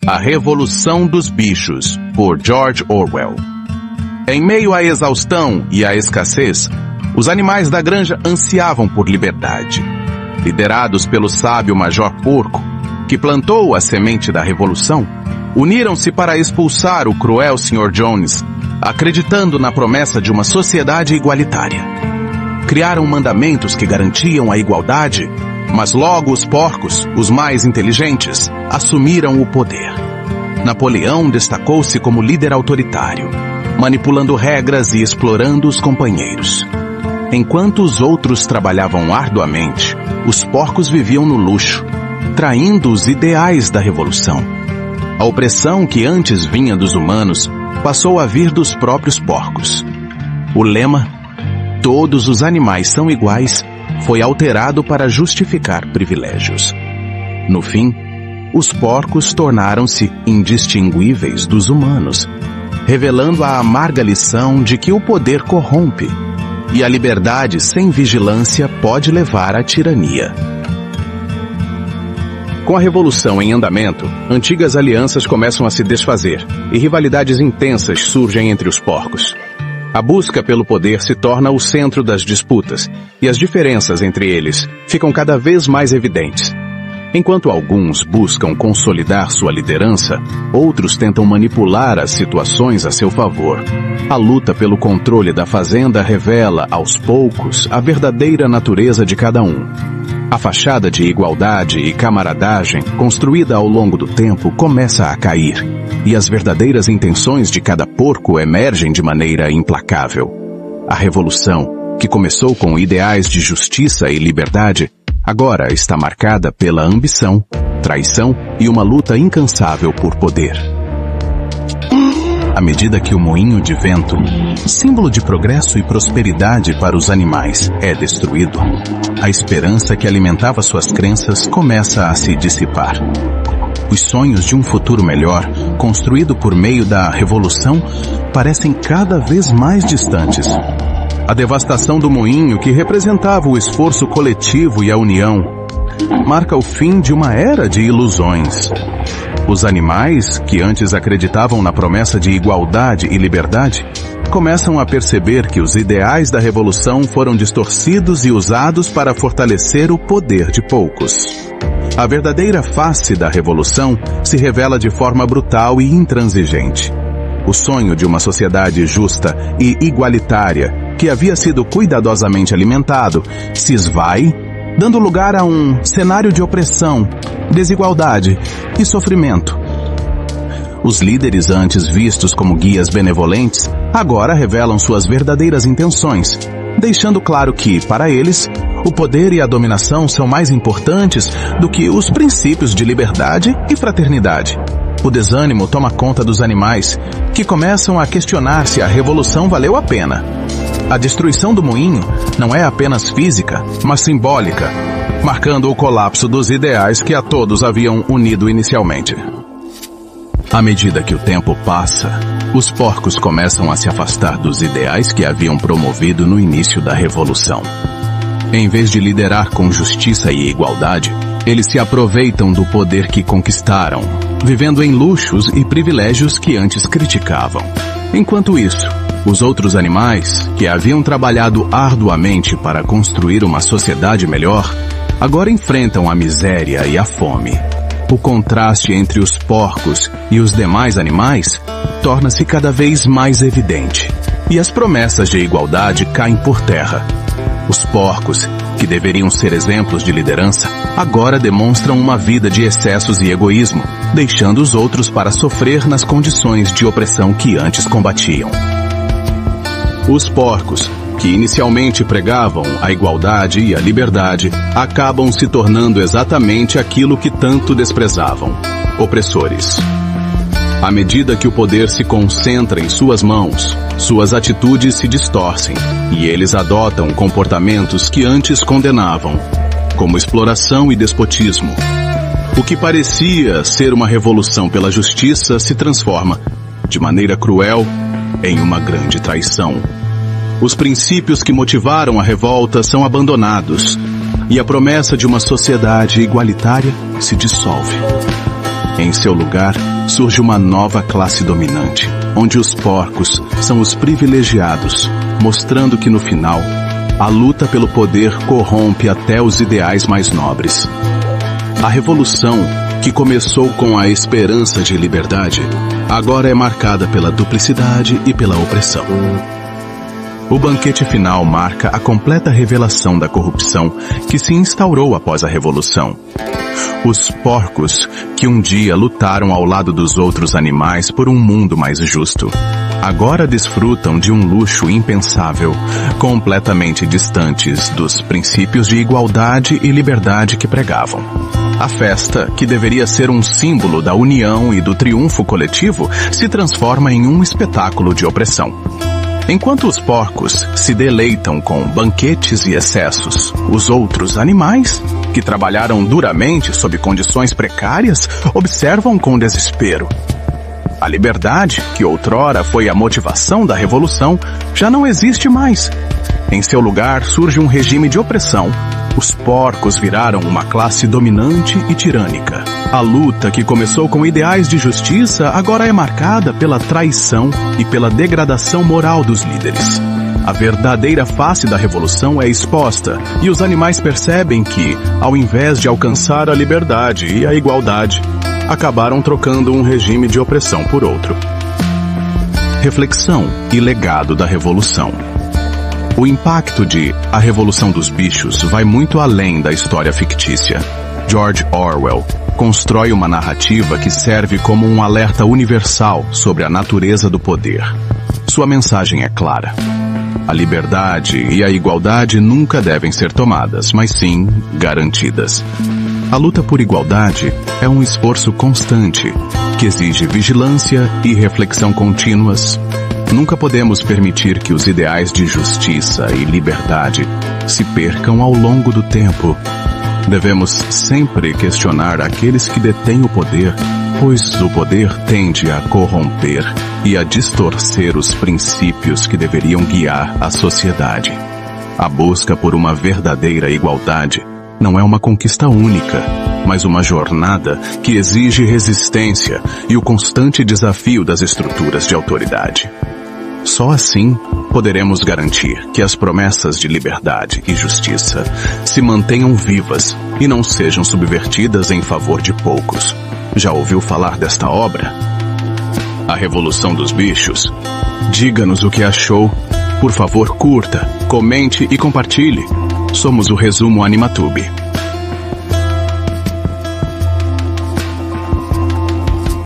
A Revolução dos Bichos, por George Orwell. Em meio à exaustão e à escassez, os animais da granja ansiavam por liberdade. Liderados pelo sábio Major Porco, que plantou a semente da revolução, uniram-se para expulsar o cruel Sr. Jones, acreditando na promessa de uma sociedade igualitária. Criaram mandamentos que garantiam a igualdade, mas logo os porcos, os mais inteligentes, assumiram o poder. Napoleão destacou-se como líder autoritário, manipulando regras e explorando os companheiros. Enquanto os outros trabalhavam arduamente, os porcos viviam no luxo, traindo os ideais da revolução. A opressão que antes vinha dos humanos passou a vir dos próprios porcos. O lema "Todos os animais são iguais" foi alterado para justificar privilégios. No fim, os porcos tornaram-se indistinguíveis dos humanos, revelando a amarga lição de que o poder corrompe e a liberdade sem vigilância pode levar à tirania. Com a revolução em andamento, antigas alianças começam a se desfazer e rivalidades intensas surgem entre os porcos. A busca pelo poder se torna o centro das disputas, e as diferenças entre eles ficam cada vez mais evidentes. Enquanto alguns buscam consolidar sua liderança, outros tentam manipular as situações a seu favor. A luta pelo controle da fazenda revela, aos poucos, a verdadeira natureza de cada um. A fachada de igualdade e camaradagem, construída ao longo do tempo, começa a cair, e as verdadeiras intenções de cada porco emergem de maneira implacável. A revolução, que começou com ideais de justiça e liberdade, agora está marcada pela ambição, traição e uma luta incansável por poder. À medida que o moinho de vento, símbolo de progresso e prosperidade para os animais, é destruído, a esperança que alimentava suas crenças começa a se dissipar. Os sonhos de um futuro melhor, construído por meio da revolução, parecem cada vez mais distantes. A devastação do moinho, que representava o esforço coletivo e a união, marca o fim de uma era de ilusões. Os animais, que antes acreditavam na promessa de igualdade e liberdade, começam a perceber que os ideais da revolução foram distorcidos e usados para fortalecer o poder de poucos. A verdadeira face da revolução se revela de forma brutal e intransigente. O sonho de uma sociedade justa e igualitária, que havia sido cuidadosamente alimentado, se esvai, dando lugar a um cenário de opressão, desigualdade e sofrimento. Os líderes antes vistos como guias benevolentes agora revelam suas verdadeiras intenções, deixando claro que, para eles, o poder e a dominação são mais importantes do que os princípios de liberdade e fraternidade. O desânimo toma conta dos animais, que começam a questionar se a revolução valeu a pena. A destruição do moinho não é apenas física, mas simbólica, marcando o colapso dos ideais que a todos haviam unido inicialmente. À medida que o tempo passa, os porcos começam a se afastar dos ideais que haviam promovido no início da revolução. Em vez de liderar com justiça e igualdade, eles se aproveitam do poder que conquistaram, vivendo em luxos e privilégios que antes criticavam. Enquanto isso, os outros animais, que haviam trabalhado arduamente para construir uma sociedade melhor, agora enfrentam a miséria e a fome. O contraste entre os porcos e os demais animais torna-se cada vez mais evidente, e as promessas de igualdade caem por terra. Os porcos, que deveriam ser exemplos de liderança, agora demonstram uma vida de excessos e egoísmo, deixando os outros para sofrer nas condições de opressão que antes combatiam. Os porcos, que inicialmente pregavam a igualdade e a liberdade, acabam se tornando exatamente aquilo que tanto desprezavam: opressores. À medida que o poder se concentra em suas mãos, suas atitudes se distorcem, e eles adotam comportamentos que antes condenavam, como exploração e despotismo. O que parecia ser uma revolução pela justiça se transforma, de maneira cruel, em uma grande traição. Os princípios que motivaram a revolta são abandonados, e a promessa de uma sociedade igualitária se dissolve. Em seu lugar, surge uma nova classe dominante, onde os porcos são os privilegiados, mostrando que no final, a luta pelo poder corrompe até os ideais mais nobres. A revolução, que começou com a esperança de liberdade, agora é marcada pela duplicidade e pela opressão. O banquete final marca a completa revelação da corrupção que se instaurou após a revolução. Os porcos, que um dia lutaram ao lado dos outros animais por um mundo mais justo, agora desfrutam de um luxo impensável, completamente distantes dos princípios de igualdade e liberdade que pregavam. A festa, que deveria ser um símbolo da união e do triunfo coletivo, se transforma em um espetáculo de opressão. Enquanto os porcos se deleitam com banquetes e excessos, os outros animais, que trabalharam duramente sob condições precárias, observam com desespero. A liberdade, que outrora foi a motivação da revolução, já não existe mais. Em seu lugar surge um regime de opressão. Os porcos viraram uma classe dominante e tirânica. A luta, que começou com ideais de justiça, agora é marcada pela traição e pela degradação moral dos líderes. A verdadeira face da revolução é exposta, e os animais percebem que, ao invés de alcançar a liberdade e a igualdade, acabaram trocando um regime de opressão por outro. Reflexão e legado da revolução. O impacto de A Revolução dos Bichos vai muito além da história fictícia. George Orwell constrói uma narrativa que serve como um alerta universal sobre a natureza do poder. Sua mensagem é clara. A liberdade e a igualdade nunca devem ser tomadas, mas sim garantidas. A luta por igualdade é um esforço constante, que exige vigilância e reflexão contínuas. Nunca podemos permitir que os ideais de justiça e liberdade se percam ao longo do tempo. Devemos sempre questionar aqueles que detêm o poder, pois o poder tende a corromper e a distorcer os princípios que deveriam guiar a sociedade. A busca por uma verdadeira igualdade não é uma conquista única, mas uma jornada que exige resistência e o constante desafio das estruturas de autoridade. Só assim poderemos garantir que as promessas de liberdade e justiça se mantenham vivas e não sejam subvertidas em favor de poucos. Já ouviu falar desta obra? A Revolução dos Bichos? Diga-nos o que achou. Por favor, curta, comente e compartilhe. Somos o Resumo Animatube.